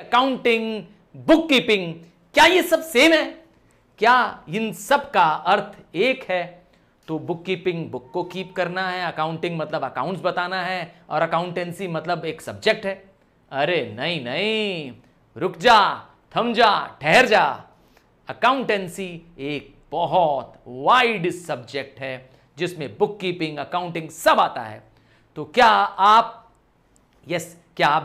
Accounting, book keeping, क्या ये सब सेम है? क्या इन सब का अर्थ एक है? तो बुक कीपिंग बुक को कीप करना है, अकाउंटिंग मतलब अकाउंट्स बताना है, और अकाउंटेंसी मतलब एक सब्जेक्ट है। अरे नहीं नहीं, रुक जा, थम जा, ठहर जा। अकाउंटेंसी एक बहुत वाइड सब्जेक्ट है जिसमें बुक कीपिंग, अकाउंटिंग सब आता है। तो क्या आप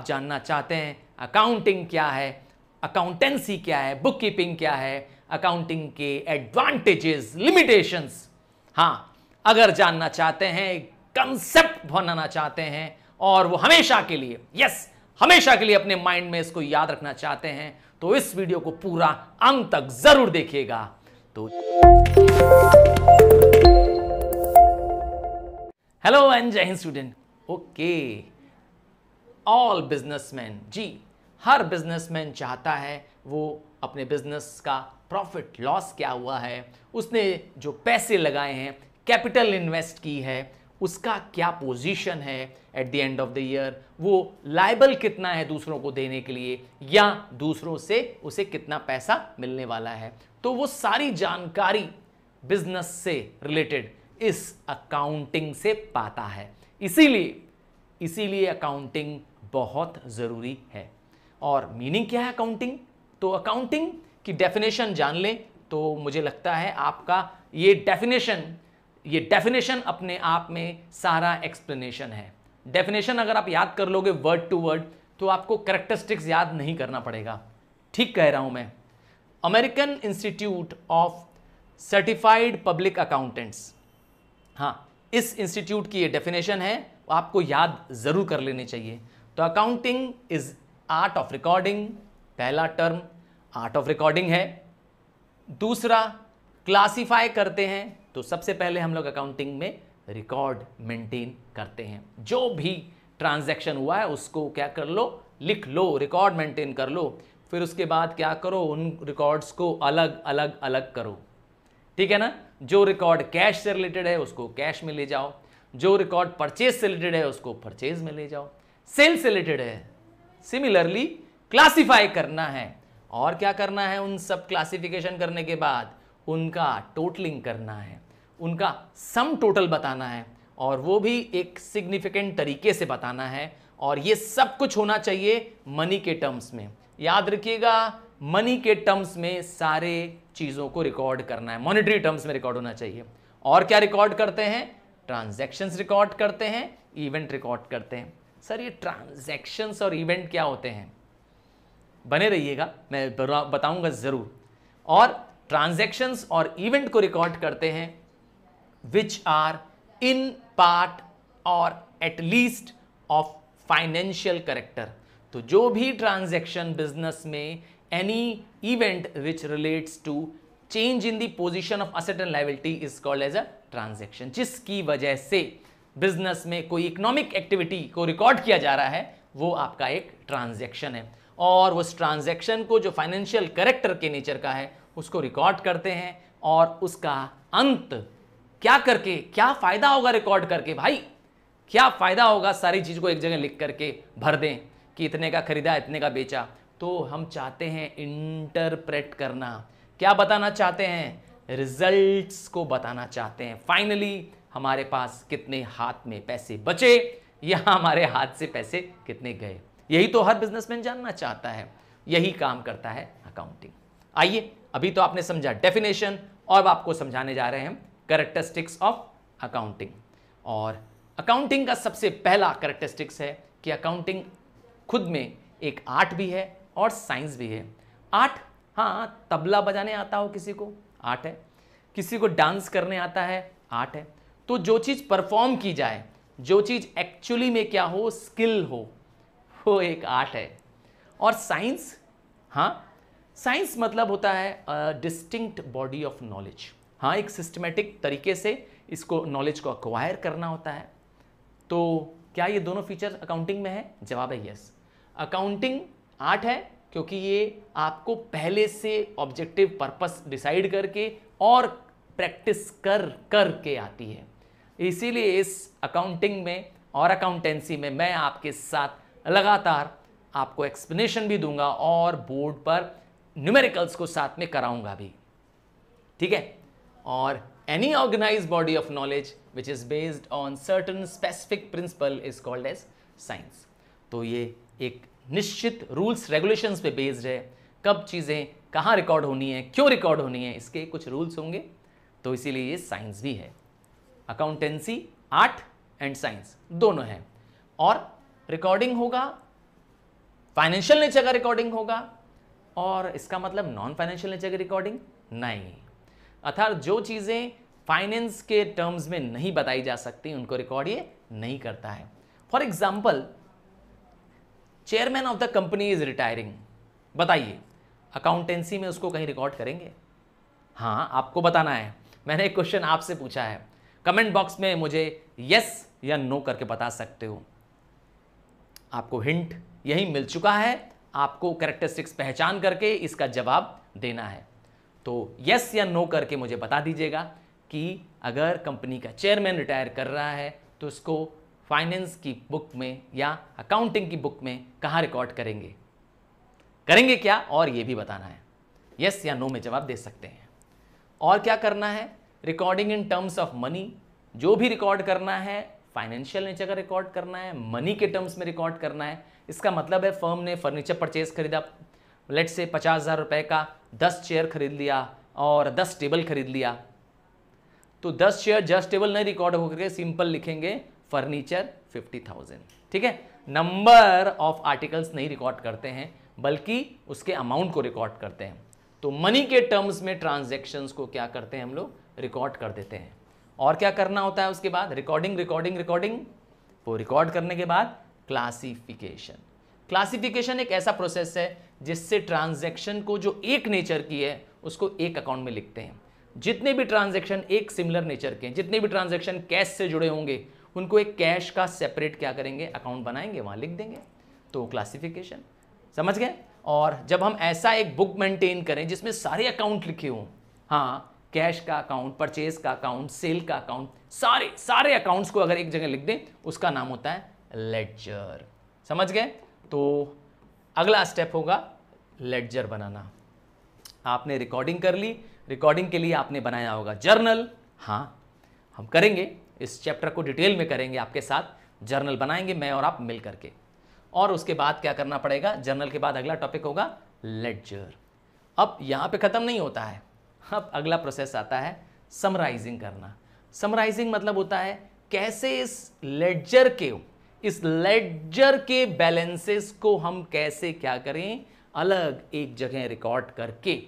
जानना चाहते हैं अकाउंटिंग क्या है, अकाउंटेंसी क्या है, बुक कीपिंग क्या है, अकाउंटिंग के एडवांटेजेस, लिमिटेशंस? हाँ, अगर जानना चाहते हैं, कंसेप्ट बनाना चाहते हैं और वो हमेशा के लिए, हमेशा के लिए अपने माइंड में इसको याद रखना चाहते हैं, तो इस वीडियो को पूरा अंत तक जरूर देखिएगा। तो हेलो एंड जय Hind student. Okay, all businessman, जी हर बिजनेसमैन चाहता है वो अपने बिजनेस का प्रॉफिट लॉस क्या हुआ है, उसने जो पैसे लगाए हैं, कैपिटल इन्वेस्ट की है, उसका क्या पोजीशन है at the end of the year, वो लायबल कितना है दूसरों को देने के लिए, या दूसरों से उसे कितना पैसा मिलने वाला है। तो वो सारी जानकारी बिजनेस से रिलेटेड इस अकाउंटिंग से पाता है। इसीलिए अकाउंटिंग बहुत ज़रूरी है। और मीनिंग क्या है अकाउंटिंग? तो अकाउंटिंग की डेफिनेशन जान लें तो मुझे लगता है आपका ये डेफिनेशन अपने आप में सारा एक्सप्लेनेशन है। डेफिनेशन अगर आप याद कर लोगे वर्ड टू वर्ड तो आपको कैरेक्टरिस्टिक्स याद नहीं करना पड़ेगा। ठीक कह रहा हूं मैं। American institute of certified public accountants, हाँ, इस इंस्टीट्यूट की ये डेफिनेशन है, आपको याद जरूर कर लेनी चाहिए। तो accounting is art of recording, पहला टर्म आर्ट ऑफ रिकॉर्डिंग है। दूसरा, क्लासिफाई करते हैं, तो सबसे पहले हम लोग अकाउंटिंग में रिकॉर्ड मेंटेन करते हैं। जो भी ट्रांजैक्शन हुआ है उसको क्या कर लो, लिख लो, रिकॉर्ड मेंटेन कर लो। फिर उसके बाद क्या करो, उन रिकॉर्ड्स को अलग अलग करो। ठीक है ना? जो रिकॉर्ड कैश से रिलेटेड है उसको कैश में ले जाओ, जो रिकॉर्ड परचेज से रिलेटेड है उसको परचेज में ले जाओ, सेल से रिलेटेड है सिमिलरली क्लासिफाई करना है। और क्या करना है, उन सब क्लासिफिकेशन करने के बाद उनका टोटलिंग करना है, उनका सम टोटल बताना है, और वो भी एक सिग्निफिकेंट तरीके से बताना है। और ये सब कुछ होना चाहिए मनी के टर्म्स में। याद रखिएगा, मनी के टर्म्स में सारे चीज़ों को रिकॉर्ड करना है, मॉनेटरी टर्म्स में रिकॉर्ड होना चाहिए। और क्या रिकॉर्ड करते हैं? ट्रांजैक्शंस रिकॉर्ड करते हैं, इवेंट रिकॉर्ड करते हैं। सर ये ट्रांजैक्शंस और इवेंट क्या होते हैं? बने रहिएगा, मैं बताऊंगा जरूर। और ट्रांजैक्शंस और इवेंट को रिकॉर्ड करते हैं which are in part or at least of financial character. तो जो भी ट्रांजैक्शन बिजनेस में, any event which relates to change in the position of asset and liability is called as a transaction. जिसकी वजह से business में कोई economic activity को रिकॉर्ड किया जा रहा है वो आपका एक ट्रांजैक्शन है। और उस ट्रांजैक्शन को जो फाइनेंशियल करेक्टर के नेचर का है उसको रिकॉर्ड करते हैं, और उसका अंत क्या करके, क्या फायदा होगा रिकॉर्ड करके, भाई क्या फायदा होगा, सारी चीज को एक जगह लिख करके भर दें कि इतने का खरीदा, इतने का बेचा। तो हम चाहते हैं इंटरप्रेट करना। क्या बताना चाहते हैं? रिजल्ट्स को बताना चाहते हैं। फाइनली हमारे पास कितने हाथ में पैसे बचे या हमारे हाथ से पैसे कितने गए, यही तो हर बिजनेसमैन जानना चाहता है। यही काम करता है अकाउंटिंग। आइए, अभी तो आपने समझा डेफिनेशन, और आपको समझाने जा रहे हैं कैरेक्टरिस्टिक्स ऑफ अकाउंटिंग। और अकाउंटिंग का सबसे पहला कैरेक्टरिस्टिक्स है कि अकाउंटिंग खुद में एक आर्ट भी है और साइंस भी है। आर्ट, हाँ, तबला बजाने आता हो किसी को, आर्ट है। किसी को डांस करने आता है, आर्ट है। तो जो चीज़ परफॉर्म की जाए, जो चीज़ एक्चुअली में क्या हो, स्किल हो, वो एक आर्ट है। और साइंस, हाँ, साइंस मतलब होता है डिस्टिंक्ट बॉडी ऑफ नॉलेज। हाँ, एक सिस्टमेटिक तरीके से इसको, नॉलेज को अक्वायर करना होता है। तो क्या ये दोनों फीचर अकाउंटिंग में है? जवाब है यस। अकाउंटिंग आर्ट है क्योंकि ये आपको पहले से ऑब्जेक्टिव पर्पस डिसाइड करके और प्रैक्टिस करके आती है। इसीलिए इस अकाउंटिंग में और अकाउंटेंसी में मैं आपके साथ लगातार आपको एक्सप्लेनेशन भी दूंगा और बोर्ड पर न्यूमेरिकल्स को साथ में कराऊंगा भी, ठीक है। और any organised body of knowledge which is based on certain specific principle is called as science. तो ये एक निश्चित रूल्स रेगुलेशंस पे बेस्ड है, कब चीज़ें कहाँ रिकॉर्ड होनी है, क्यों रिकॉर्ड होनी है, इसके कुछ रूल्स होंगे, तो इसीलिए ये साइंस भी है। अकाउंटेंसी आर्ट एंड साइंस दोनों है। और रिकॉर्डिंग होगा, फाइनेंशियल नेचर का रिकॉर्डिंग होगा, और इसका मतलब नॉन फाइनेंशियल नेचर की रिकॉर्डिंग नहीं, अर्थात जो चीज़ें फाइनेंस के टर्म्स में नहीं बताई जा सकती उनको रिकॉर्ड ये नहीं करता है। For example, chairman of the company is retiring, बताइए अकाउंटेंसी में उसको कहीं रिकॉर्ड करेंगे? हाँ, आपको बताना है। मैंने एक क्वेश्चन आपसे पूछा है, कमेंट बॉक्स में मुझे यस या नो करके बता सकते हो। आपको हिंट यही मिल चुका है, आपको कैरेक्टरिस्टिक्स पहचान करके इसका जवाब देना है। तो यस या नो करके मुझे बता दीजिएगा कि अगर कंपनी का चेयरमैन रिटायर कर रहा है तो उसको फाइनेंस की बुक में या अकाउंटिंग की बुक में कहाँ रिकॉर्ड करेंगे क्या, और ये भी बताना है। यस या नो में जवाब दे सकते हैं। और क्या करना है, recording in terms of money, जो भी रिकॉर्ड करना है फाइनेंशियल नेचर का रिकॉर्ड करना है, मनी के टर्म्स में रिकॉर्ड करना है। इसका मतलब है फर्म ने फर्नीचर परचेज खरीदा, लेट से 50,000 रुपए का 10 चेयर खरीद लिया और 10 टेबल खरीद लिया, तो 10 चेयर 10 टेबल नहीं रिकॉर्ड होकर सिंपल लिखेंगे फर्नीचर 50,000, ठीक है। नंबर ऑफ आर्टिकल्स नहीं रिकॉर्ड करते हैं बल्कि उसके अमाउंट को रिकॉर्ड करते हैं। तो मनी के टर्म्स में ट्रांजैक्शंस को क्या करते हैं हम लोग, रिकॉर्ड कर देते हैं। और क्या करना होता है उसके बाद, रिकॉर्डिंग, वो रिकॉर्ड करने के बाद क्लासिफिकेशन एक ऐसा प्रोसेस है जिससे ट्रांजैक्शन को जो एक नेचर की है उसको एक अकाउंट में लिखते हैं। जितने भी ट्रांजैक्शन एक सिमिलर नेचर के हैं, जितने भी ट्रांजैक्शन कैश से जुड़े होंगे उनको एक कैश का सेपरेट क्या करेंगे, अकाउंट बनाएंगे, वहां लिख देंगे। तो क्लासिफिकेशन, समझ गए। और जब हम ऐसा एक बुक मेंटेन करें जिसमें सारे अकाउंट लिखे हों, हाँ, कैश का अकाउंट, परचेज का अकाउंट, सेल का अकाउंट, सारे अकाउंट्स को अगर एक जगह लिख दें उसका नाम होता है लेडजर, समझ गए। तो अगला स्टेप होगा लेडजर बनाना। आपने रिकॉर्डिंग कर ली, रिकॉर्डिंग के लिए आपने बनाया होगा जर्नल। हाँ, हम करेंगे, इस चैप्टर को डिटेल में करेंगे आपके साथ, जर्नल बनाएंगे मैं और आप मिल करके। और उसके बाद क्या करना पड़ेगा, जर्नल के बाद अगला टॉपिक होगा लेडजर। अब यहाँ पे ख़त्म नहीं होता है, अब अगला प्रोसेस आता है समराइजिंग करना। समराइजिंग मतलब होता है कैसे इस लेडजर के बैलेंसेस को हम कैसे क्या करें, अलग एक जगह रिकॉर्ड करके,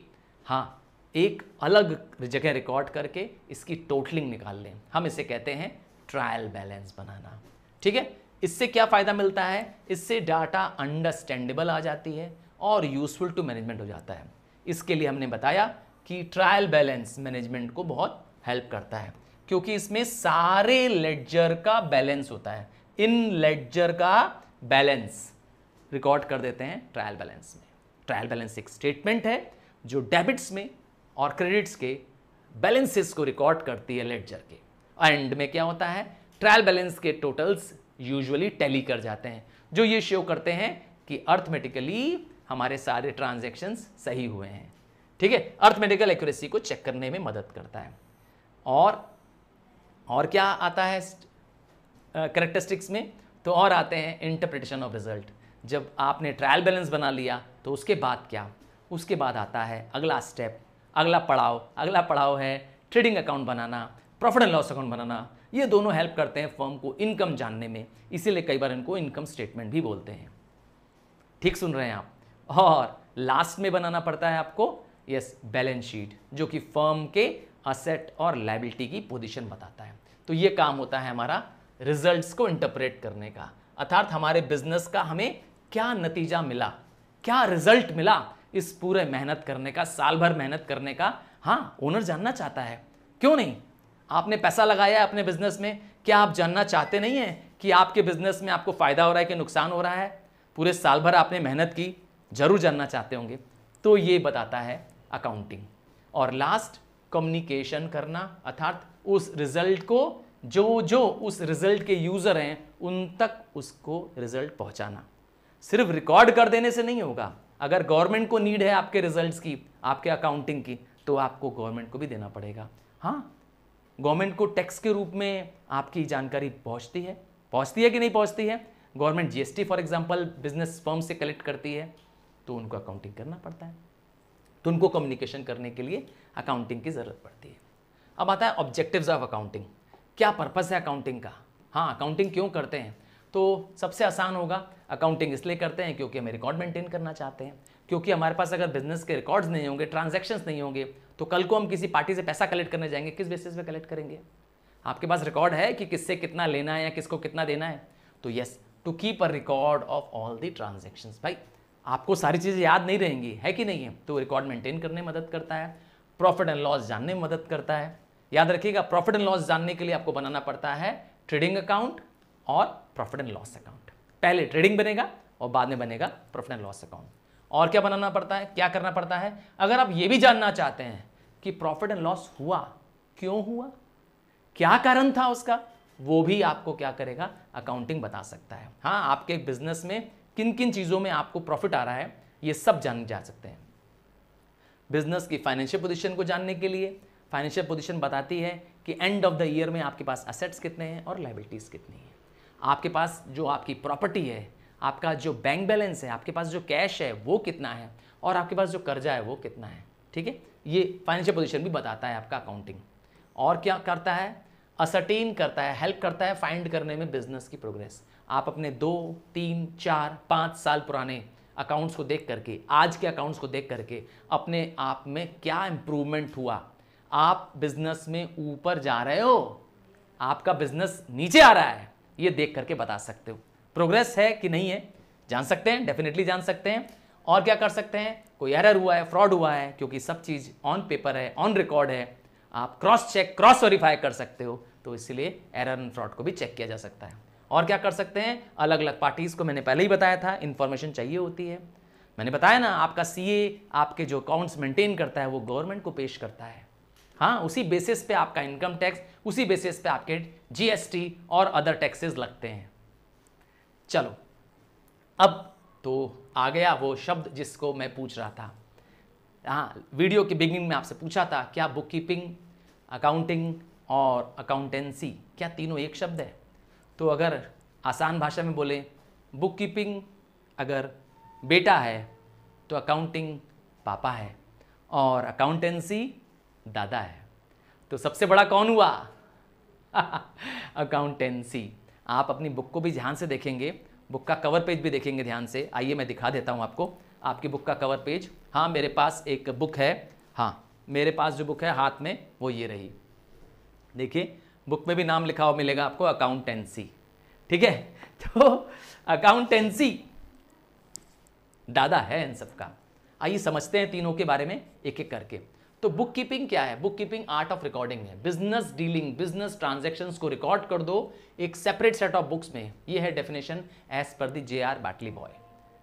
हाँ, एक अलग जगह रिकॉर्ड करके इसकी टोटलिंग निकाल लें। हम इसे कहते हैं ट्रायल बैलेंस बनाना, ठीक है। इससे क्या फ़ायदा मिलता है, इससे डाटा अंडरस्टैंडेबल आ जाती है और यूजफुल टू मैनेजमेंट हो जाता है। इसके लिए हमने बताया कि ट्रायल बैलेंस मैनेजमेंट को बहुत हेल्प करता है, क्योंकि इसमें सारे लेडजर का बैलेंस होता है। इन लेडजर का बैलेंस रिकॉर्ड कर देते हैं ट्रायल बैलेंस में। ट्रायल बैलेंस एक स्टेटमेंट है जो डेबिट्स में और क्रेडिट्स के बैलेंसेस को रिकॉर्ड करती है लेडजर के। एंड में क्या होता है, ट्रायल बैलेंस के टोटल्स यूजुअली टैली कर जाते हैं, जो ये शो करते हैं कि अर्थमेटिकली हमारे सारे ट्रांजैक्शंस सही हुए हैं, ठीक है। अर्थमेटिकल एक्यूरेसी को चेक करने में मदद करता है। और क्या आता है कैरेक्टरिस्टिक्स में, तो और आते हैं इंटरप्रिटेशन ऑफ रिजल्ट। जब आपने ट्रायल बैलेंस बना लिया तो उसके बाद क्या, उसके बाद आता है अगला स्टेप, अगला पड़ाव है ट्रेडिंग अकाउंट बनाना, प्रॉफिट एंड लॉस अकाउंट बनाना। ये दोनों हेल्प करते हैं फर्म को इनकम जानने में, इसीलिए कई बार इनको इनकम स्टेटमेंट भी बोलते हैं। ठीक सुन रहे हैं आप। और लास्ट में बनाना पड़ता है आपको बैलेंस शीट, जो कि फर्म के असेट और लायबिलिटी की पोजीशन बताता है। तो ये काम होता है हमारा रिजल्ट्स को इंटरप्रेट करने का, अर्थात हमारे बिजनेस का हमें क्या नतीजा मिला, क्या रिजल्ट मिला इस पूरे मेहनत करने का, साल भर मेहनत करने का। हाँ, ओनर जानना चाहता है, क्यों नहीं। आपने पैसा लगाया है अपने बिजनेस में, क्या आप जानना चाहते नहीं हैं कि आपके बिजनेस में आपको फायदा हो रहा है कि नुकसान हो रहा है। पूरे साल भर आपने मेहनत की, जरूर जानना चाहते होंगे। तो ये बताता है अकाउंटिंग। और लास्ट, कम्युनिकेशन करना, अर्थात उस रिजल्ट को जो उस रिजल्ट के यूजर हैं उन तक उसको रिजल्ट पहुंचाना। सिर्फ रिकॉर्ड कर देने से नहीं होगा। अगर गवर्नमेंट को नीड है आपके रिजल्ट्स की, आपके अकाउंटिंग की, तो आपको गवर्नमेंट को भी देना पड़ेगा। हाँ, गवर्नमेंट को टैक्स के रूप में आपकी जानकारी पहुंचती है कि नहीं पहुंचती है? Government GST for example business firm से कलेक्ट करती है, तो उनको अकाउंटिंग करना पड़ता है, तो उनको कम्युनिकेशन करने के लिए अकाउंटिंग की ज़रूरत पड़ती है। अब आता है ऑब्जेक्टिव्स ऑफ अकाउंटिंग। क्या पर्पस है अकाउंटिंग का? हाँ, अकाउंटिंग क्यों करते हैं? तो सबसे आसान होगा, अकाउंटिंग इसलिए करते हैं क्योंकि हमें रिकॉर्ड मेंटेन करना चाहते हैं, क्योंकि हमारे पास अगर बिजनेस के रिकॉर्ड्स नहीं होंगे, ट्रांजैक्शंस नहीं होंगे, तो कल को हम किसी पार्टी से पैसा कलेक्ट करने जाएंगे, किस बेसिस पे कलेक्ट करेंगे? आपके पास रिकॉर्ड है कि किससे कितना लेना है या किसको कितना देना है? तो yes, to keep a record of all the transactions. भाई आपको सारी चीज़ें याद नहीं रहेंगी, है कि नहीं है? तो रिकॉर्ड मेंटेन करने में मदद करता है, प्रॉफिट एंड लॉस जानने में मदद करता है। याद रखिएगा, प्रॉफिट एंड लॉस जानने के लिए आपको बनाना पड़ता है ट्रेडिंग अकाउंट और प्रॉफिट एंड लॉस अकाउंट। पहले ट्रेडिंग बनेगा और बाद में बनेगा प्रॉफिट एंड लॉस अकाउंट। और क्या बनाना पड़ता है, क्या करना पड़ता है? अगर आप ये भी जानना चाहते हैं कि प्रॉफिट एंड लॉस हुआ, क्यों हुआ, क्या कारण था उसका, वो भी आपको क्या करेगा, अकाउंटिंग बता सकता है। हाँ, आपके बिजनेस में किन किन चीज़ों में आपको प्रॉफिट आ रहा है, ये सब जान जा सकते हैं। बिजनेस की फाइनेंशियल पोजीशन को जानने के लिए फाइनेंशियल पोजीशन बताती है कि एंड ऑफ द ईयर में आपके पास असेट्स कितने हैं और लायबिलिटीज़ कितनी हैं। आपके पास जो आपकी प्रॉपर्टी है, आपका जो बैंक बैलेंस है, आपके पास जो कैश है वो कितना है, और आपके पास जो कर्जा है वो कितना है। ठीक है, ये फाइनेंशियल पोजीशन भी बताता है आपका अकाउंटिंग। और क्या करता है, असर्टेन करता है, हेल्प करता है फाइंड करने में बिजनेस की प्रोग्रेस। आप अपने 2, 3, 4, 5 साल पुराने अकाउंट्स को देख करके, आज के अकाउंट्स को देख करके अपने आप में क्या इंप्रूवमेंट हुआ, आप बिजनेस में ऊपर जा रहे हो, आपका बिजनेस नीचे आ रहा है, ये देख करके बता सकते हो। प्रोग्रेस है कि नहीं है जान सकते हैं, डेफिनेटली जान सकते हैं। और क्या कर सकते हैं, कोई एरर हुआ है, फ्रॉड हुआ है, क्योंकि सब चीज़ ऑन पेपर है, ऑन रिकॉर्ड है, आप क्रॉस चेक, क्रॉस वेरीफाई कर सकते हो, तो इसलिए एरर एंड फ्रॉड को भी चेक किया जा सकता है। और क्या कर सकते हैं, अलग अलग पार्टीज को मैंने पहले ही बताया था, इंफॉर्मेशन चाहिए होती है। मैंने बताया ना, आपका सीए आपके जो अकाउंट्स मेंटेन करता है वो गवर्नमेंट को पेश करता है। हाँ, उसी बेसिस पे आपका इनकम टैक्स, उसी बेसिस पे आपके जीएसटी और अदर टैक्सेस लगते हैं। चलो, अब तो आ गया वो शब्द जिसको मैं पूछ रहा था। हाँ, वीडियो के बिगिनिंग में आपसे पूछा था, क्या बुक कीपिंग, अकाउंटिंग और अकाउंटेंसी क्या तीनों एक शब्द है? तो अगर आसान भाषा में बोले, बुक कीपिंग अगर बेटा है तो अकाउंटिंग पापा है और अकाउंटेंसी दादा है। तो सबसे बड़ा कौन हुआ? अकाउंटेंसी। आप अपनी बुक को भी ध्यान से देखेंगे, बुक का कवर पेज भी देखेंगे ध्यान से। आइए मैं दिखा देता हूं आपको आपकी बुक का कवर पेज। हाँ, मेरे पास एक बुक है। हाँ, मेरे पास जो बुक है हाथ में वो ये रही। देखिए, बुक में भी नाम लिखा हुआ मिलेगा आपको, अकाउंटेंसी। ठीक है, तो अकाउंटेंसी दादा है इन सबका। आइए समझते हैं तीनों के बारे में एक एक करके। तो बुक कीपिंग क्या है? Book keeping art of recording है। बिजनेस डीलिंग, बिजनेस ट्रांजैक्शंस को रिकॉर्ड कर दो एक सेपरेट सेट ऑफ बुक्स में। ये है definition as per the J.R. बाटली बॉय।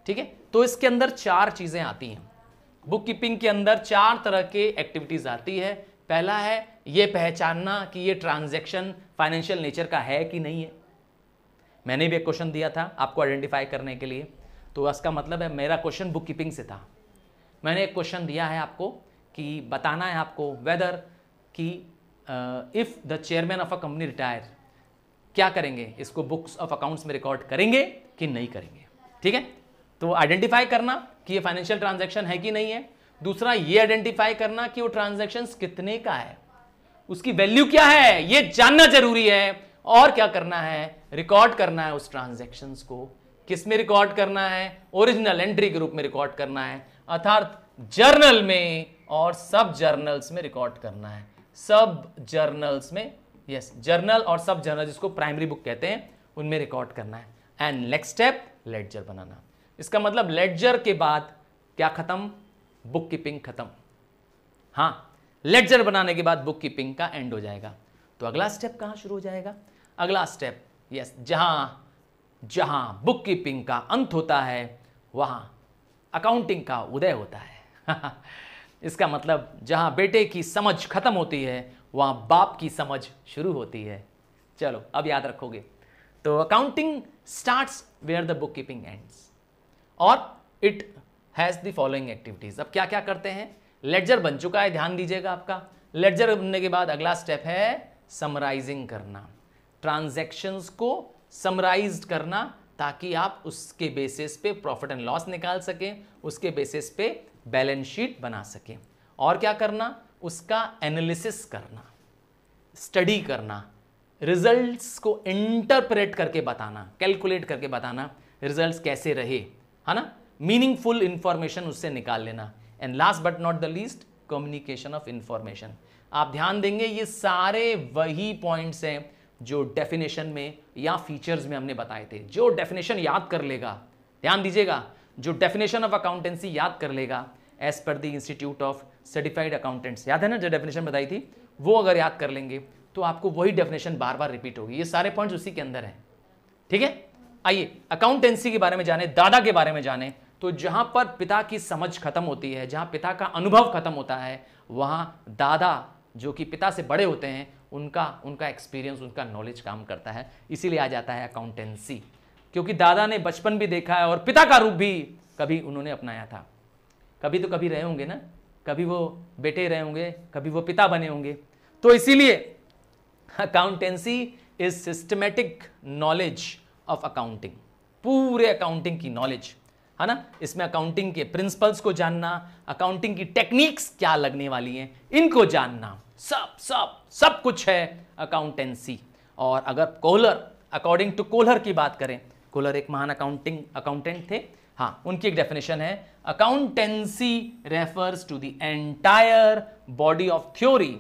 ठीक है, तो इसके अंदर 4 चीजें आती हैं। बुक कीपिंग के अंदर 4 तरह के एक्टिविटीज आती है। पहला है ये पहचानना कि ये ट्रांजैक्शन फाइनेंशियल नेचर का है कि नहीं है। मैंने भी एक क्वेश्चन दिया था आपको आइडेंटिफाई करने के लिए, तो इसका मतलब है मेरा क्वेश्चन बुक कीपिंग से था। मैंने एक क्वेश्चन दिया है आपको कि बताना है आपको वेदर कि if the chairman of a company retire, क्या करेंगे, इसको बुक्स ऑफ अकाउंट्स में रिकॉर्ड करेंगे कि नहीं करेंगे। ठीक है, तो आइडेंटिफाई करना कि ये फाइनेंशियल ट्रांजैक्शन है कि नहीं है। दूसरा ये आइडेंटिफाई करना कि वो ट्रांजैक्शन कितने का है, उसकी वैल्यू क्या है, ये जानना जरूरी है। और क्या करना है, रिकॉर्ड करना है उस ट्रांजैक्शंस को। किस में रिकॉर्ड करना है? ओरिजिनल एंट्री के रूप में रिकॉर्ड करना है, अर्थात जर्नल में और सब जर्नल्स में रिकॉर्ड करना है। सब जर्नल्स में, यस, जर्नल और सब जर्नल जिसको प्राइमरी बुक कहते हैं, उनमें रिकॉर्ड करना है। एंड नेक्स्ट स्टेप लेडजर बनाना। इसका मतलब लेडजर के बाद क्या खत्म? बुक कीपिंग खत्म। हाँ, लेडजर बनाने के बाद बुक कीपिंग का एंड हो जाएगा। तो अगला स्टेप कहां शुरू हो जाएगा? अगला स्टेप, यस, जहां बुक कीपिंग का अंत होता है वहां अकाउंटिंग का उदय होता है। इसका मतलब जहां बेटे की समझ खत्म होती है वहां बाप की समझ शुरू होती है। चलो, अब याद रखोगे। तो accounting starts where the book keeping ends. और it has the following activities. अब क्या क्या करते हैं, लेडजर बन चुका है, ध्यान दीजिएगा। आपका लेडजर बनने के बाद अगला स्टेप है समराइजिंग करना, ट्रांजैक्शंस को समराइज करना, ताकि आप उसके बेसिस पे प्रॉफिट एंड लॉस निकाल सकें, उसके बेसिस पे बैलेंस शीट बना सकें। और क्या करना, उसका एनालिसिस करना, स्टडी करना, रिजल्ट्स को इंटरप्रेट करके बताना, कैलकुलेट करके बताना रिजल्ट्स कैसे रहे, है ना, मीनिंगफुल इंफॉर्मेशन उससे निकाल लेना। And last but not the least, communication of information. आप ध्यान देंगे ये सारे वही पॉइंट्स हैं जो डेफिनेशन में या फीचर्स में हमने बताए थे। जो डेफिनेशन याद कर लेगा, ध्यान दीजिएगा, जो डेफिनेशन ऑफ अकाउंटेंसी याद कर लेगा as per the institute of certified accountants, याद है ना जो डेफिनेशन बताई थी, वो अगर याद कर लेंगे तो आपको वही डेफिनेशन बार बार रिपीट होगी। ये सारे पॉइंट्स उसी के अंदर हैं, ठीक है। आइए अकाउंटेंसी के बारे में जाने, दादा के बारे में जाने। तो जहां पर पिता की समझ खत्म होती है, जहां पिता का अनुभव खत्म होता है, वहां दादा जो कि पिता से बड़े होते हैं, उनका एक्सपीरियंस, उनका नॉलेज काम करता है। इसीलिए आ जाता है अकाउंटेंसी, क्योंकि दादा ने बचपन भी देखा है और पिता का रूप भी कभी उन्होंने अपनाया था। कभी तो कभी रहे होंगे ना, कभी वो बेटे रहे होंगे, कभी वो पिता बने होंगे। तो इसीलिए accountancy is systematic knowledge of accounting, पूरे अकाउंटिंग की नॉलेज, है ना। इसमें अकाउंटिंग के प्रिंसिपल्स को जानना, अकाउंटिंग की टेक्निक्स क्या लगने वाली हैं, इनको जानना, सब सब सब कुछ है अकाउंटेंसी। और अगर कोहलर, अकॉर्डिंग टू कोहलर की बात करें, कोहलर एक महान अकाउंटेंट थे, हाँ, उनकी एक डेफिनेशन है, accountancy refers to the entire body of theory.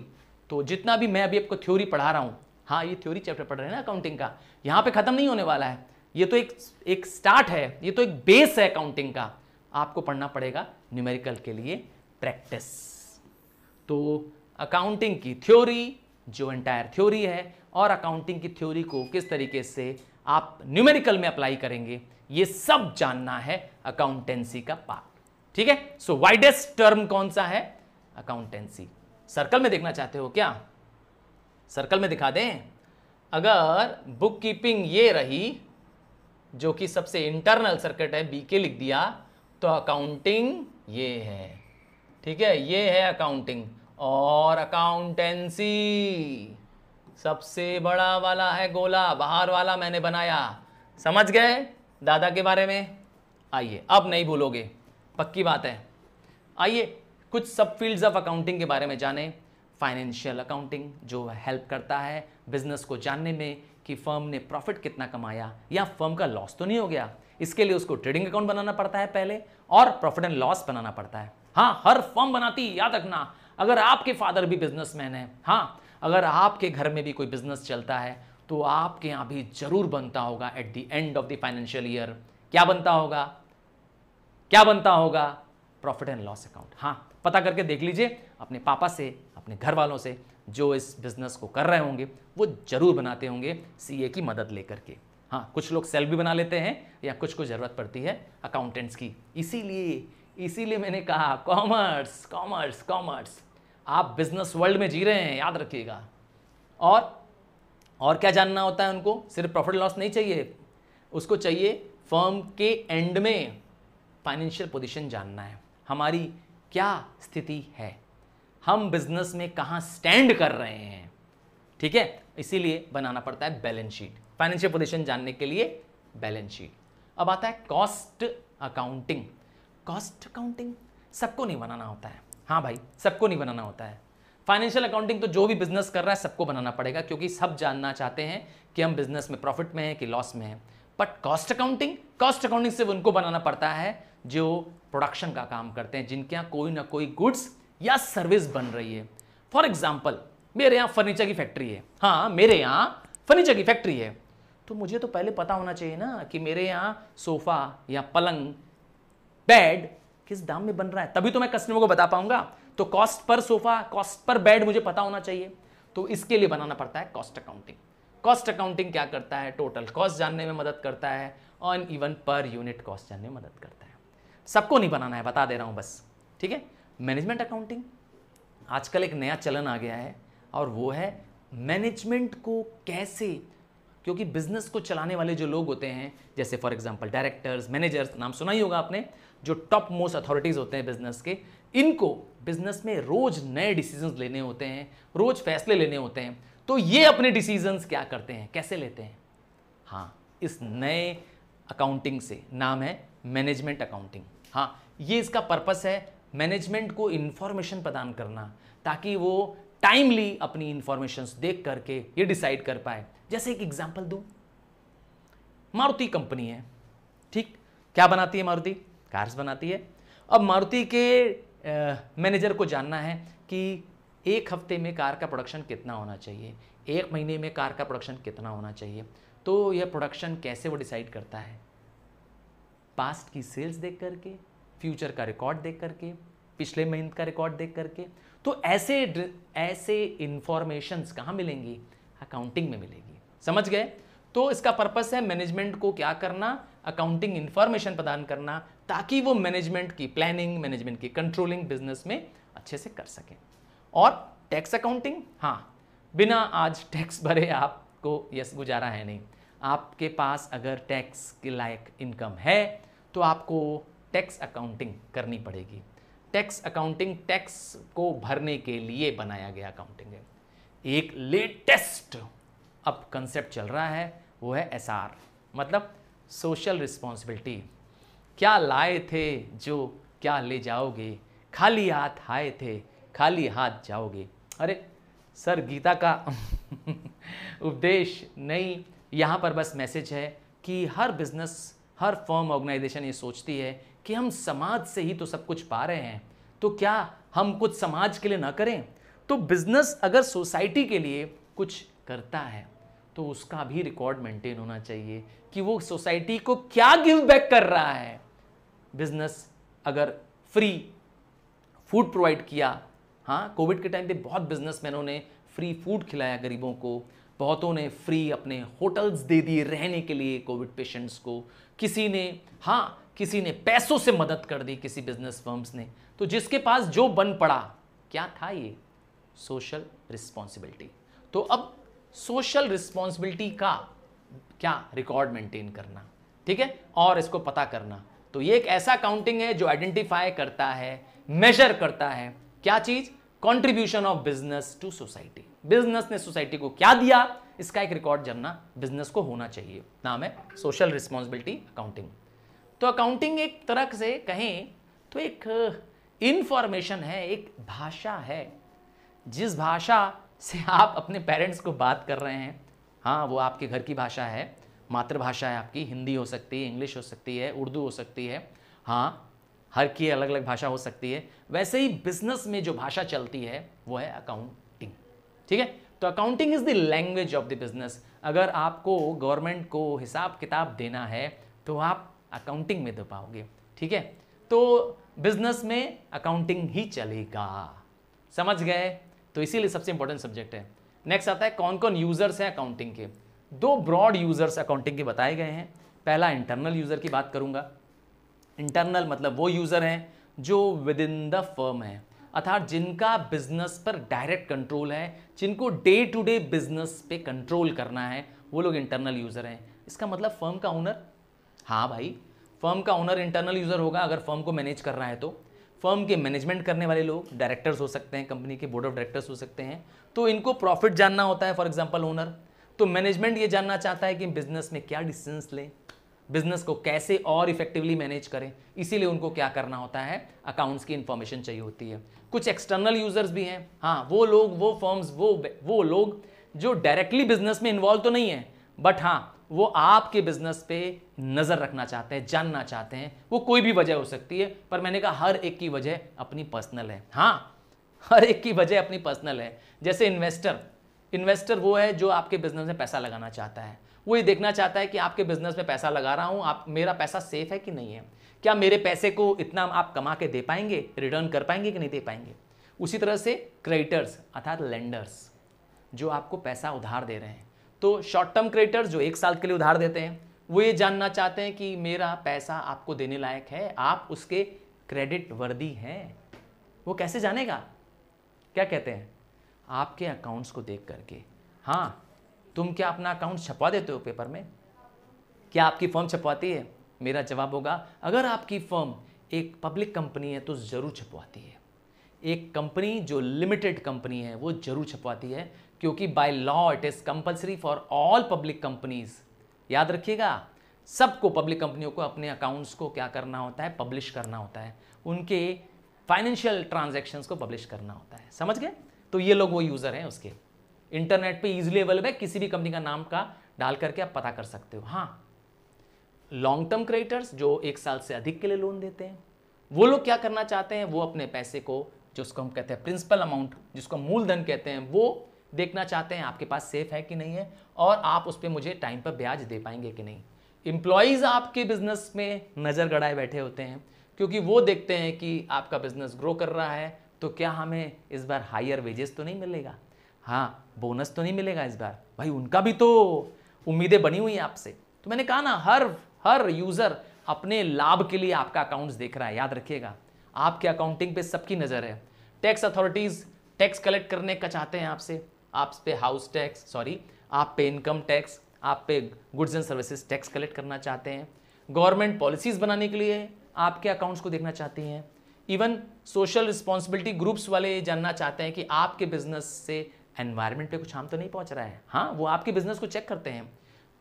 तो जितना भी मैं अभी आपको थ्योरी पढ़ा रहा हूं, हाँ, ये थ्योरी चैप्टर पढ़ रहे हैं ना अकाउंटिंग का, यहां पे खत्म नहीं होने वाला है। ये तो एक स्टार्ट है, ये तो एक बेस है अकाउंटिंग का। आपको पढ़ना पड़ेगा न्यूमेरिकल के लिए प्रैक्टिस। तो अकाउंटिंग की थ्योरी जो एंटायर थ्योरी है, और अकाउंटिंग की थ्योरी को किस तरीके से आप न्यूमेरिकल में अप्लाई करेंगे, ये सब जानना है अकाउंटेंसी का पार्ट, ठीक है। सो वाइडेस्ट टर्म कौन सा है, अकाउंटेंसी। सर्कल में देखना चाहते हो क्या, सर्कल में दिखा दें। अगर बुक कीपिंग ये रही, जो कि सबसे इंटरनल सर्किट है, बीके लिख दिया, तो अकाउंटिंग ये है, ठीक है, ये है अकाउंटिंग। और अकाउंटेंसी सबसे बड़ा वाला है गोला, बाहर वाला मैंने बनाया, समझ गए दादा के बारे में। आइए अब नहीं भूलोगे, पक्की बात है। आइए कुछ सब फील्ड्स ऑफ अकाउंटिंग के बारे में जाने। फाइनेंशियल अकाउंटिंग जो हेल्प करता है बिजनेस को जानने में कि फर्म ने प्रॉफिट कितना कमाया या फर्म का लॉस तो नहीं हो गया। इसके लिए उसको ट्रेडिंग अकाउंट बनाना पड़ता है पहले, और प्रॉफिट एंड लॉस बनाना पड़ता है। हाँ, हर फर्म बनाती है, याद रखना। अगर आपके फादर भी बिजनेसमैन है, हाँ, अगर आपके घर में भी कोई बिजनेस चलता है, तो आपके यहाँ भी जरूर बनता होगा at the end of the financial year, क्या बनता होगा, क्या बनता होगा, प्रॉफिट एंड लॉस अकाउंट। हाँ, पता करके देख लीजिए अपने पापा से, अपने घर वालों से, जो इस बिजनेस को कर रहे होंगे वो जरूर बनाते होंगे सीए की मदद लेकर के। हाँ, कुछ लोग सेल्फ भी बना लेते हैं, या कुछ को जरूरत पड़ती है अकाउंटेंट्स की। इसीलिए मैंने कहा कॉमर्स कॉमर्स कॉमर्स। आप बिजनेस वर्ल्ड में जी रहे हैं, याद रखिएगा। और क्या जानना होता है उनको, सिर्फ प्रॉफिट लॉस नहीं चाहिए, उसको चाहिए फर्म के एंड में फाइनेंशियल पोजीशन जानना है, हमारी क्या स्थिति है, हम बिजनेस में कहां स्टैंड कर रहे हैं, ठीक है। इसीलिए बनाना पड़ता है बैलेंस शीट, फाइनेंशियल पोजीशन जानने के लिए बैलेंस शीट। अब आता है कॉस्ट अकाउंटिंग। कॉस्ट अकाउंटिंग सबको नहीं बनाना होता है, हाँ भाई, सबको नहीं बनाना होता है। फाइनेंशियल अकाउंटिंग तो जो भी बिजनेस कर रहा है सबको बनाना पड़ेगा, क्योंकि सब जानना चाहते हैं कि हम बिजनेस में प्रॉफिट में हैं कि लॉस में हैं। बट कॉस्ट अकाउंटिंग सिर्फ उनको बनाना पड़ता है जो प्रोडक्शन का काम करते हैं, जिनके यहाँ कोई ना कोई गुड्स या सर्विस बन रही है। फॉर एग्जाम्पल, मेरे यहाँ फर्नीचर की फैक्ट्री है, हाँ, मेरे यहाँ फर्नीचर की फैक्ट्री है, तो मुझे तो पहले पता होना चाहिए ना कि मेरे यहाँ सोफा या पलंग, बेड किस दाम में बन रहा है, तभी तो मैं कस्टमर को बता पाऊंगा। तो cost per sofa, cost per bed मुझे पता होना चाहिए, तो इसके लिए बनाना पड़ता है कॉस्ट अकाउंटिंग। कॉस्ट अकाउंटिंग क्या करता है, टोटल कॉस्ट जानने में मदद करता है, और इवन पर यूनिट कॉस्ट जानने में मदद करता है। सबको नहीं बनाना है, बता दे रहा हूं बस, ठीक है। मैनेजमेंट अकाउंटिंग, आजकल एक नया चलन आ गया है, और वो है मैनेजमेंट को कैसे क्योंकि बिजनेस को चलाने वाले जो लोग होते हैं, जैसे फॉर एग्जांपल डायरेक्टर्स, मैनेजर्स, नाम सुना ही होगा आपने, जो टॉप मोस्ट अथॉरिटीज होते हैं बिजनेस के, इनको बिजनेस में रोज नए डिसीजंस लेने होते हैं, रोज फैसले लेने होते हैं। तो ये अपने डिसीजंस क्या करते हैं, कैसे लेते हैं? हाँ, इस नए अकाउंटिंग से, नाम है मैनेजमेंट अकाउंटिंग। हाँ, ये इसका पर्पस है मैनेजमेंट को इंफॉर्मेशन प्रदान करना, ताकि वो टाइमली अपनी इंफॉर्मेशंस देख करके ये डिसाइड कर पाए। जैसे एक एग्जांपल दूं, मारुति कंपनी है, ठीक, क्या बनाती है मारुति? कार्स बनाती है। अब मारुति के मैनेजर को जानना है कि एक हफ्ते में कार का प्रोडक्शन कितना होना चाहिए, एक महीने में कार का प्रोडक्शन कितना होना चाहिए। तो यह प्रोडक्शन कैसे वो डिसाइड करता है? पास्ट की सेल्स देख करके, फ्यूचर का रिकॉर्ड देख करके, पिछले महीने का रिकॉर्ड देख करके। तो ऐसे इंफॉर्मेशंस कहाँ मिलेंगी? अकाउंटिंग में मिलेगी। समझ गए? तो इसका पर्पस है मैनेजमेंट को क्या करना, अकाउंटिंग इंफॉर्मेशन प्रदान करना, ताकि वो मैनेजमेंट की प्लानिंग, मैनेजमेंट की कंट्रोलिंग बिजनेस में अच्छे से कर सकें। और टैक्स अकाउंटिंग, हाँ, बिना आज टैक्स भरे आपको यस गुजारा है नहीं। आपके पास अगर टैक्स के लायक इनकम है तो आपको टैक्स अकाउंटिंग करनी पड़ेगी। टैक्स अकाउंटिंग टैक्स को भरने के लिए बनाया गया अकाउंटिंग है। एक लेटेस्ट अब कंसेप्ट चल रहा है, वो है एसआर, मतलब सोशल रिस्पॉन्सिबिलिटी। क्या लाए थे जो क्या ले जाओगे, खाली हाथ आए थे खाली हाथ जाओगे। अरे सर, गीता का उपदेश नहीं, यहाँ पर बस मैसेज है कि हर बिजनेस, हर फर्म, ऑर्गेनाइजेशन ये सोचती है कि हम समाज से ही तो सब कुछ पा रहे हैं, तो क्या हम कुछ समाज के लिए ना करें? तो बिजनेस अगर सोसाइटी के लिए कुछ करता है तो उसका भी रिकॉर्ड मेंटेन होना चाहिए कि वो सोसाइटी को क्या गिव बैक कर रहा है। बिजनेस अगर फ्री फूड प्रोवाइड किया, हाँ, कोविड के टाइम पे बहुत बिजनेसमैनों ने फ्री फूड खिलाया गरीबों को, बहुतों ने फ्री अपने होटल्स दे दिए रहने के लिए कोविड पेशेंट्स को, किसी ने पैसों से मदद कर दी, किसी बिजनेस फर्म्स ने। तो जिसके पास जो बन पड़ा, क्या था ये? Social responsibility. तो अब सोशल रिस्पॉन्सिबिलिटी का क्या रिकॉर्ड मेंटेन करना, ठीक है, और इसको पता करना। तो ये एक ऐसा अकाउंटिंग है जो आइडेंटिफाई करता है, मेजर करता है, क्या चीज? Contribution of business to society. Business ने सोसाइटी को क्या दिया, इसका एक रिकॉर्ड जानना बिजनेस को होना चाहिए। नाम है सोशल रिस्पॉन्सिबिलिटी अकाउंटिंग। तो अकाउंटिंग एक तरह से कहें तो एक इंफॉर्मेशन है, एक भाषा है। जिस भाषा से आप अपने पेरेंट्स को बात कर रहे हैं, हाँ, वो आपके घर की भाषा है, मातृभाषा है आपकी। हिंदी हो सकती है, इंग्लिश हो सकती है, उर्दू हो सकती है, हाँ, हर की अलग अलग भाषा हो सकती है। वैसे ही बिजनेस में जो भाषा चलती है वो है अकाउंटिंग, ठीक है। तो accounting is the language of the business. अगर आपको गवर्नमेंट को हिसाब किताब देना है तो आप अकाउंटिंग में दे पाओगे, ठीक है। तो बिजनेस में अकाउंटिंग ही चलेगा, समझ गए? तो इसीलिए सबसे इंपॉर्टेंट सब्जेक्ट है। नेक्स्ट आता है कौन कौन यूजर्स हैं अकाउंटिंग के। दो ब्रॉड यूजर्स अकाउंटिंग के बताए गए हैं। पहला इंटरनल यूजर की बात करूंगा। इंटरनल मतलब वो यूजर हैं जो विद इन द फर्म है, अर्थात जिनका बिजनेस पर डायरेक्ट कंट्रोल है, जिनको डे टू डे बिजनेस पे कंट्रोल करना है, वो लोग इंटरनल यूजर हैं। इसका मतलब फर्म का ओनर, हाँ भाई, फर्म का ओनर इंटरनल यूजर होगा अगर फर्म को मैनेज कर रहा है तो। फर्म के मैनेजमेंट करने वाले लोग डायरेक्टर्स हो सकते हैं, कंपनी के बोर्ड ऑफ डायरेक्टर्स हो सकते हैं। तो इनको प्रॉफिट जानना होता है, फॉर एग्जांपल ओनर। तो मैनेजमेंट ये जानना चाहता है कि बिजनेस में क्या डिसीजंस लें, बिजनेस को कैसे और इफेक्टिवली मैनेज करें, इसीलिए उनको क्या करना होता है, अकाउंट्स की इंफॉर्मेशन चाहिए होती है। कुछ एक्सटर्नल यूजर्स भी हैं, हाँ, वो लोग, वो फर्म्स, वो लोग जो डायरेक्टली बिजनेस में इन्वॉल्व तो नहीं है, बट हाँ, वो आपके बिजनेस पे नजर रखना चाहते हैं, जानना चाहते हैं। वो कोई भी वजह हो सकती है, पर मैंने कहा हर एक की वजह अपनी पर्सनल है। हाँ, हर एक की वजह अपनी पर्सनल है। जैसे इन्वेस्टर वो है जो आपके बिजनेस में पैसा लगाना चाहता है। वो ये देखना चाहता है कि आपके बिजनेस में पैसा लगा रहा हूं, आप, मेरा पैसा सेफ है कि नहीं है, क्या मेरे पैसे को इतना आप कमा के दे पाएंगे, रिटर्न कर पाएंगे कि नहीं दे पाएंगे। उसी तरह से क्रेडिटर्स अर्थात लेंडर्स जो आपको पैसा उधार दे रहे हैं। तो शॉर्ट टर्म क्रेडिटर्स जो 1 साल के लिए उधार देते हैं, वो ये जानना चाहते हैं कि मेरा पैसा आपको देने लायक है, आप उसके क्रेडिट वर्दी हैं। वो कैसे जानेगा? क्या कहते हैं? आपके अकाउंट्स को देख करके। हाँ, तुम क्या अपना अकाउंट छपवा देते हो पेपर में? क्या आपकी फर्म छपवाती है? मेरा जवाब होगा, अगर आपकी फर्म एक पब्लिक कंपनी है तो ज़रूर छपवाती है। एक कंपनी जो लिमिटेड कंपनी है वो जरूर छपवाती है, क्योंकि by law it is compulsory for all public companies. याद रखिएगा, सबको, पब्लिक कंपनियों को अपने अकाउंट्स को क्या करना होता है? पब्लिश करना होता है, उनके फाइनेंशियल ट्रांजैक्शंस को पब्लिश करना होता है। समझ गए? तो ये लोग वो यूज़र हैं उसके। इंटरनेट पे इजीली अवेलेबल है, किसी भी कंपनी का नाम का डाल करके आप पता कर सकते हो। हाँ, लॉन्ग टर्म क्रेडिटर्स जो 1 साल से अधिक के लिए लोन देते हैं, वो लोग क्या करना चाहते हैं? वो अपने पैसे को, जिसको हम कहते हैं प्रिंसिपल अमाउंट, जिसको मूलधन कहते हैं, वो देखना चाहते हैं आपके पास सेफ है कि नहीं है, और आप उस पर मुझे टाइम पर ब्याज दे पाएंगे कि नहीं। एम्प्लॉयज़ आपके बिजनेस में नज़र गड़ाए बैठे होते हैं, क्योंकि वो देखते हैं कि आपका बिजनेस ग्रो कर रहा है, तो क्या हमें इस बार हायर वेजेस तो नहीं मिलेगा, हाँ बोनस तो नहीं मिलेगा इस बार। भाई उनका भी तो उम्मीदें बनी हुई हैं आपसे। तो मैंने कहा ना, हर यूज़र अपने लाभ के लिए आपका अकाउंट्स देख रहा है। याद रखिएगा, आपके अकाउंटिंग पे सबकी नज़र है। टैक्स अथॉरिटीज़ टैक्स कलेक्ट करने का चाहते हैं आपसे, आप पे हाउस टैक्स, सॉरी आप पे इनकम टैक्स, आप पे goods and services tax collect करना चाहते हैं। गवर्नमेंट पॉलिसीज़ बनाने के लिए आपके अकाउंट्स को देखना चाहती हैं। इवन सोशल रिस्पॉन्सिबिलिटी ग्रुप्स वाले जानना चाहते हैं कि आपके बिजनेस से एनवायरनमेंट पे कुछ हार्म तो नहीं पहुंच रहा है। हाँ, वो आपके बिजनेस को चेक करते हैं।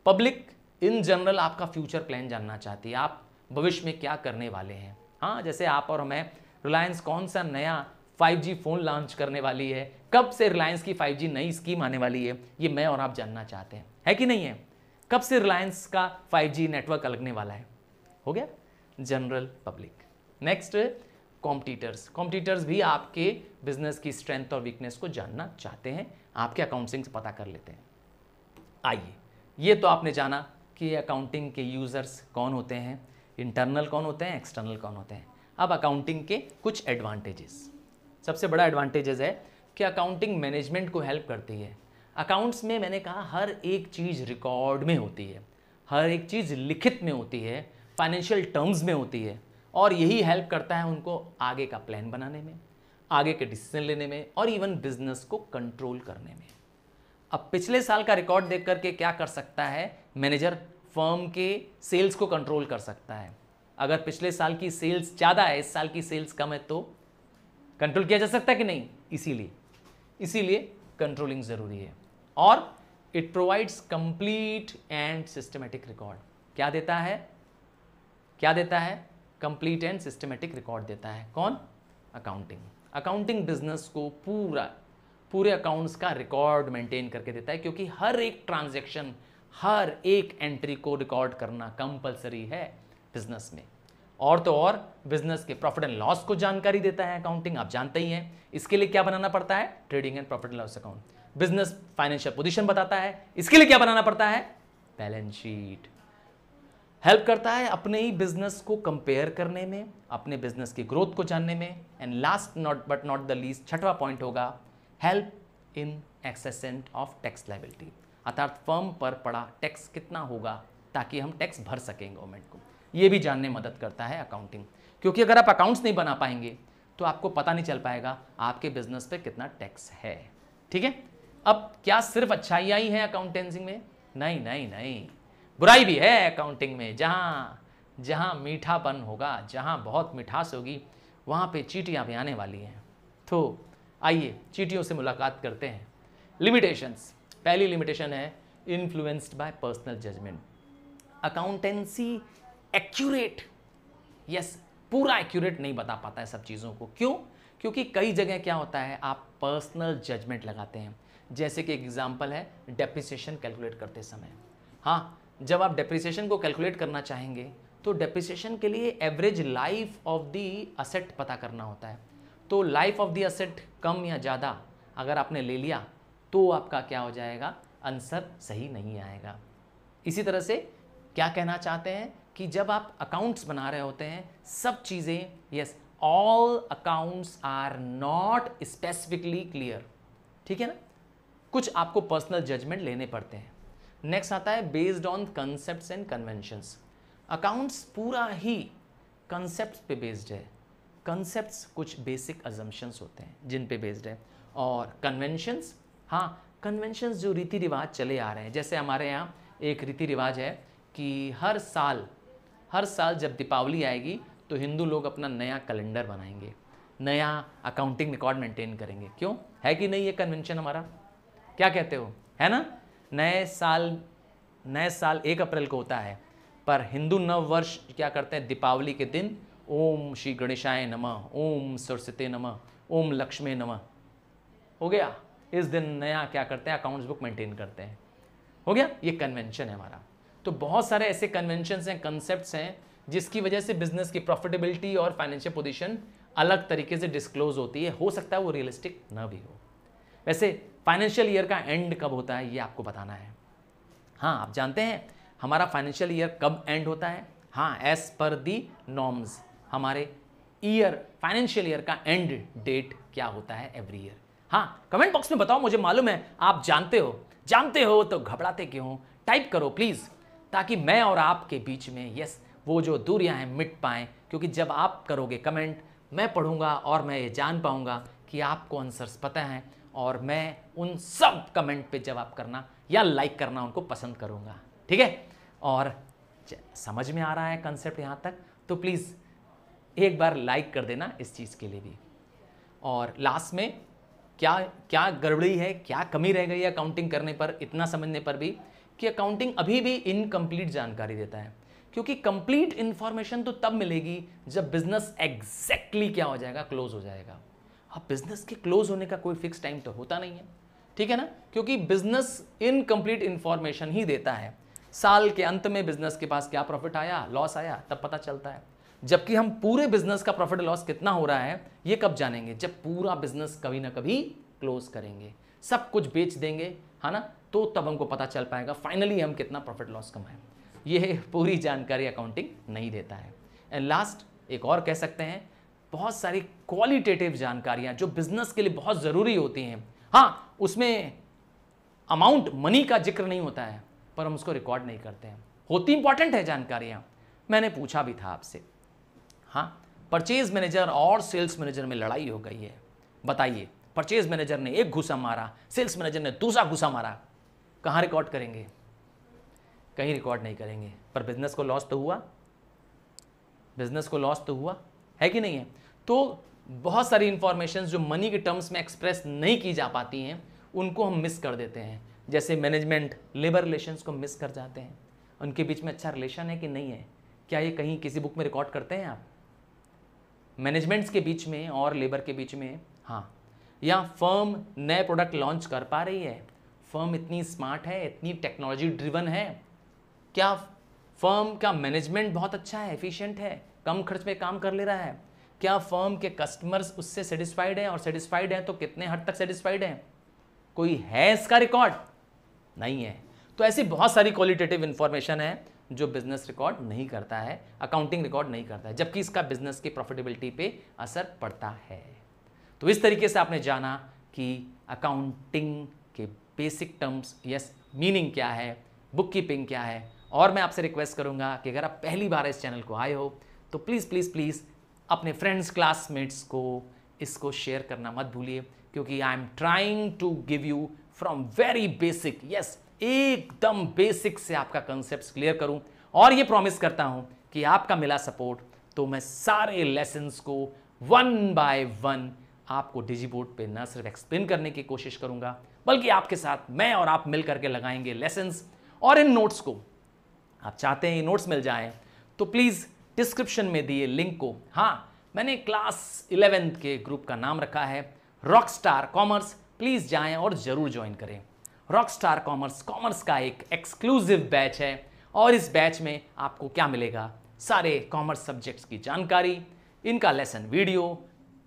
पब्लिक इन जनरल आपका फ्यूचर प्लान जानना चाहती है, आप भविष्य में क्या करने वाले हैं। हाँ, जैसे आप और मैं, रिलायंस कौन सा नया 5G फ़ोन लॉन्च करने वाली है, कब से रिलायंस की 5G नई स्कीम आने वाली है, ये मैं और आप जानना चाहते हैं, है कि नहीं है? कब से रिलायंस का 5G नेटवर्क लगने वाला है? हो गया जनरल पब्लिक। नेक्स्ट, कॉम्पिटिटर्स भी आपके बिजनेस की स्ट्रेंथ और वीकनेस को जानना चाहते हैं, आपके अकाउंटिंग से पता कर लेते हैं। आइए, ये तो आपने जाना कि अकाउंटिंग के यूज़र्स कौन होते हैं, इंटरनल कौन होते हैं, एक्सटर्नल कौन होते हैं। अब अकाउंटिंग के कुछ एडवांटेजेस। सबसे बड़ा एडवांटेजेस है कि अकाउंटिंग मैनेजमेंट को हेल्प करती है। अकाउंट्स में मैंने कहा हर एक चीज़ रिकॉर्ड में होती है, हर एक चीज़ लिखित में होती है, फाइनेंशियल टर्म्स में होती है, और यही हेल्प करता है उनको आगे का प्लान बनाने में, आगे के डिसीजन लेने में, और इवन बिजनेस को कंट्रोल करने में। अब पिछले साल का रिकॉर्ड देख करके क्या कर सकता है मैनेजर? फर्म के सेल्स को कंट्रोल कर सकता है। अगर पिछले साल की सेल्स ज़्यादा है, इस साल की सेल्स कम है, तो कंट्रोल किया जा सकता है कि नहीं? इसीलिए कंट्रोलिंग ज़रूरी है। और it provides complete and systematic record. क्या देता है? कंप्लीट एंड सिस्टमेटिक रिकॉर्ड देता है। कौन? अकाउंटिंग बिजनेस को पूरे अकाउंट्स का रिकॉर्ड मेंटेन करके देता है, क्योंकि हर एक ट्रांजैक्शन, हर एक एंट्री को रिकॉर्ड करना कंपलसरी है बिजनेस में। और तो और बिजनेस के प्रॉफिट एंड लॉस को जानकारी देता है अकाउंटिंग, आप जानते ही हैं। इसके लिए क्या बनाना पड़ता है? Trading and profit and loss account. Business financial position बताता है, इसके लिए क्या बनाना पड़ता है? Balance sheet. हेल्प करता है अपने ही बिजनेस को कंपेयर करने में, अपने बिजनेस की ग्रोथ को जानने में। And last but not the least, छठवां पॉइंट होगा help in assessment of tax liability, अर्थात फर्म पर पड़ा टैक्स कितना होगा ताकि हम टैक्स भर सकें गवर्नमेंट को। ये भी जानने में मदद करता है अकाउंटिंग, क्योंकि अगर आप अकाउंट्स नहीं बना पाएंगे तो आपको पता नहीं चल पाएगा आपके बिजनेस पे कितना टैक्स है। ठीक है? अब क्या सिर्फ अच्छाइयाँ ही हैं अकाउंटेंसी में? नहीं, बुराई भी है अकाउंटिंग में। जहाँ मीठापन होगा, जहाँ बहुत मिठास होगी, वहाँ पे चींटियाँ भी आने वाली हैं। तो आइए चींटियों से मुलाकात करते हैं। लिमिटेशंस। पहली लिमिटेशन है influenced by personal judgement. Accountancy accurate, yes, पूरा एक्यूरेट नहीं बता पाता है सब चीज़ों को। क्यों? क्योंकि कई जगह क्या होता है, आप पर्सनल जजमेंट लगाते हैं। जैसे कि एग्जांपल है डेप्रिसिएशन कैलकुलेट करते समय। हाँ, जब आप डेप्रिसिएशन को कैलकुलेट करना चाहेंगे तो डेप्रिसिएशन के लिए average life of the asset पता करना होता है। तो लाइफ ऑफ द असेट कम या ज़्यादा अगर आपने ले लिया तो आपका क्या हो जाएगा? आंसर सही नहीं आएगा। इसी तरह से क्या कहना चाहते हैं कि जब आप अकाउंट्स बना रहे होते हैं, सब चीज़ें, yes, all accounts are not specifically clear. ठीक है ना? कुछ आपको पर्सनल जजमेंट लेने पड़ते हैं। नेक्स्ट आता है based on concepts and conventions. Accounts पूरा ही कंसेप्ट्स पे बेस्ड है। कंसेप्ट्स कुछ बेसिक अजम्पशंस होते हैं जिन पे बेस्ड है, और कन्वेंशंस, हाँ, कन्वेंशंस जो रीति रिवाज चले आ रहे हैं, जैसे हमारे यहाँ एक रीति रिवाज है कि हर साल जब दीपावली आएगी तो हिंदू लोग अपना नया कैलेंडर बनाएंगे, नया अकाउंटिंग रिकॉर्ड मेंटेन करेंगे। क्यों? है कि नहीं ये कन्वेंशन हमारा? क्या कहते हो? है ना? नए साल 1 अप्रैल को होता है, पर हिंदू नव वर्ष क्या करते हैं? दीपावली के दिन ओम श्री गणेशाय नमः, ओम सरस्वती नमः, ओम लक्ष्मी नमः। हो गया, इस दिन नया क्या करते हैं? अकाउंट्स बुक मेंटेन करते हैं। हो गया, ये कन्वेंशन है हमारा। तो बहुत सारे ऐसे कन्वेंशंस हैं, कंसेप्ट्स हैं, जिसकी वजह से बिजनेस की प्रॉफिटेबिलिटी और फाइनेंशियल पोजीशन अलग तरीके से डिस्क्लोज होती है। हो सकता है वो रियलिस्टिक ना भी हो। वैसे फाइनेंशियल ईयर का एंड कब होता है ये आपको बताना है। हाँ, आप जानते हैं हमारा फाइनेंशियल ईयर कब एंड होता है? हाँ, एज पर दी नॉर्म्स हमारे फाइनेंशियल ईयर का एंड डेट क्या होता है एवरी ईयर? हाँ, कमेंट बॉक्स में बताओ, मुझे मालूम है आप जानते हो तो घबराते क्यों हो? टाइप करो प्लीज़, ताकि मैं और आपके बीच में वो जो दूरियां हैं मिट पाएँ। क्योंकि जब आप करोगे कमेंट, मैं पढ़ूंगा और मैं ये जान पाऊंगा कि आपको आंसर्स पता हैं, और मैं उन सब कमेंट पे जवाब करना या लाइक करना उनको पसंद करूंगा। ठीक है? और समझ में आ रहा है कंसेप्ट यहाँ तक? तो प्लीज़ एक बार लाइक कर देना इस चीज़ के लिए भी। और लास्ट में क्या गड़बड़ी है, क्या कमी रह गई है अकाउंटिंग करने पर, इतना समझने पर भी कि अकाउंटिंग अभी भी इनकम्प्लीट जानकारी देता है। क्योंकि कंप्लीट इंफॉर्मेशन तो तब मिलेगी जब बिजनेस एग्जैक्टली क्या हो जाएगा? क्लोज हो जाएगा। अब बिजनेस के क्लोज होने का कोई फिक्स टाइम तो होता नहीं है, ठीक है ना? क्योंकि बिजनेस इनकम्प्लीट इंफॉर्मेशन ही देता है। साल के अंत में बिजनेस के पास क्या प्रॉफिट आया, लॉस आया, तब पता चलता है। जबकि हम पूरे बिजनेस का प्रॉफिट लॉस कितना हो रहा है ये कब जानेंगे? जब पूरा बिजनेस कभी ना कभी क्लोज करेंगे, सब कुछ बेच देंगे, है ना? तो तब हमको पता चल पाएगा फाइनली हम कितना प्रॉफिट लॉस कमाएं। ये पूरी जानकारी अकाउंटिंग नहीं देता है। एंड लास्ट एक और कह सकते हैं, बहुत सारी क्वालिटेटिव जानकारियां जो बिजनेस के लिए बहुत ज़रूरी होती हैं। हाँ, उसमें अमाउंट मनी का जिक्र नहीं होता है, पर हम उसको रिकॉर्ड नहीं करते हैं। होती इंपॉर्टेंट है जानकारियां। मैंने पूछा भी था आपसे, हाँ, परचेज मैनेजर और सेल्स मैनेजर में लड़ाई हो गई है, बताइए। परचेज मैनेजर ने एक घुसा मारा, सेल्स मैनेजर ने दूसरा घुसा मारा, कहाँ रिकॉर्ड करेंगे? कहीं रिकॉर्ड नहीं करेंगे। पर बिजनेस को लॉस तो हुआ, बिजनेस को लॉस तो हुआ, है कि नहीं है? तो बहुत सारी इंफॉर्मेशन जो मनी के टर्म्स में एक्सप्रेस नहीं की जा पाती हैं, उनको हम मिस कर देते हैं। जैसे मैनेजमेंट लेबर रिलेशंस को मिस कर जाते हैं। उनके बीच में अच्छा रिलेशन है कि नहीं है? क्या ये कहीं किसी बुक में रिकॉर्ड करते हैं आप? मैनेजमेंट्स के बीच में और लेबर के बीच में, हाँ। या फर्म नए प्रोडक्ट लॉन्च कर पा रही है? फर्म इतनी स्मार्ट है, इतनी टेक्नोलॉजी ड्रिवन है? क्या फर्म का मैनेजमेंट बहुत अच्छा है, एफिशिएंट है, कम खर्च में काम कर ले रहा है? क्या फर्म के कस्टमर्स उससे सेटिस्फाइड हैं, और सेटिस्फाइड हैं तो कितने हद तक सेटिस्फाइड हैं? कोई है इसका रिकॉर्ड? नहीं है। तो ऐसी बहुत सारी क्वालिटेटिव इंफॉर्मेशन है जो बिजनेस रिकॉर्ड नहीं करता है, अकाउंटिंग रिकॉर्ड नहीं करता है, जबकि इसका बिजनेस की प्रॉफिटेबिलिटी पे असर पड़ता है। तो इस तरीके से आपने जाना कि अकाउंटिंग के बेसिक टर्म्स, मीनिंग क्या है, बुक कीपिंग क्या है। और मैं आपसे रिक्वेस्ट करूंगा कि अगर आप पहली बार इस चैनल को आए हो तो प्लीज़ प्लीज़ प्लीज़ अपने फ्रेंड्स, क्लासमेट्स को इसको शेयर करना मत भूलिए, क्योंकि I am trying to give you from very basic, एकदम बेसिक से आपका कंसेप्ट क्लियर करूं। और ये प्रॉमिस करता हूं कि आपका मिला सपोर्ट तो मैं सारे लेसन्स को 1 बाय 1 आपको डिजीबोर्ड पे न सिर्फ एक्सप्लेन करने की कोशिश करूंगा, बल्कि आपके साथ मैं और आप मिल करके लगाएंगे लेसन्स। और इन नोट्स को आप चाहते हैं ये नोट्स मिल जाएं तो प्लीज़ डिस्क्रिप्शन में दिए लिंक को, हाँ, मैंने क्लास 11th के ग्रुप का नाम रखा है रॉकस्टार कॉमर्स, प्लीज़ जाएं और ज़रूर ज्वाइन करें। रॉकस्टार कॉमर्स का एक एक्सक्लूसिव बैच है, और इस बैच में आपको क्या मिलेगा? सारे कॉमर्स सब्जेक्ट्स की जानकारी, इनका लेसन वीडियो,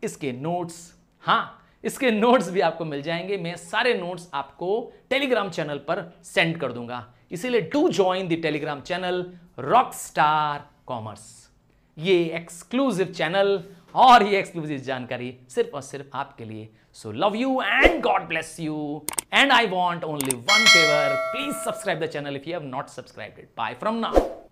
इसके नोट्स, हाँ, इसके नोट्स भी आपको मिल जाएंगे। मैं सारे नोट्स आपको टेलीग्राम चैनल पर सेंड कर दूंगा, इसीलिए do join the Telegram channel rockstar commerce. ये एक्सक्लूसिव चैनल और ये एक्सक्लूसिव जानकारी सिर्फ और सिर्फ आपके लिए। So love you and God bless you, and I want only one favour, please subscribe the channel if you have not subscribed it. Bye from now.